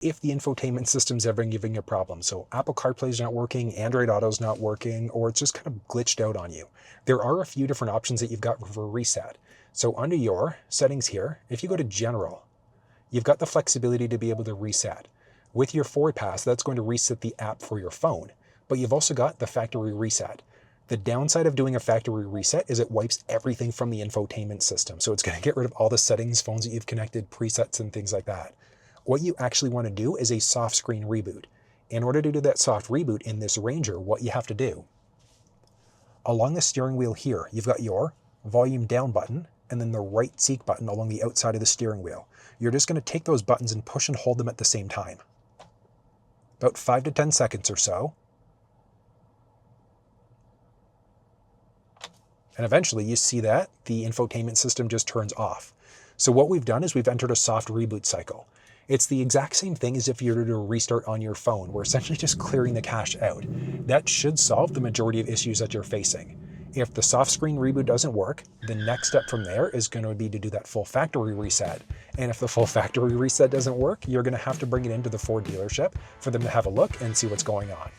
if the infotainment system's ever giving you a problem. So Apple CarPlay's not working, Android Auto's not working, or it's just kind of glitched out on you. There are a few different options that you've got for reset. So under your settings here, if you go to General, you've got the flexibility to be able to reset. With your forward pass, that's going to reset the app for your phone, but you've also got the factory reset. The downside of doing a factory reset is it wipes everything from the infotainment system. So it's going to get rid of all the settings, phones that you've connected, presets, and things like that. What you actually want to do is a soft screen reboot. In order to do that soft reboot in this Ranger, what you have to do, along the steering wheel here, you've got your volume down button and then the right seek button along the outside of the steering wheel. You're just going to take those buttons and push and hold them at the same time. About 5 to 10 seconds or so. And eventually you see that the infotainment system just turns off. So what we've done is we've entered a soft reboot cycle. It's the exact same thing as if you were to restart on your phone. We're essentially just clearing the cache out. That should solve the majority of issues that you're facing. If the soft screen reboot doesn't work, the next step from there is going to be to do that full factory reset. And if the full factory reset doesn't work, you're going to have to bring it into the Ford dealership for them to have a look and see what's going on.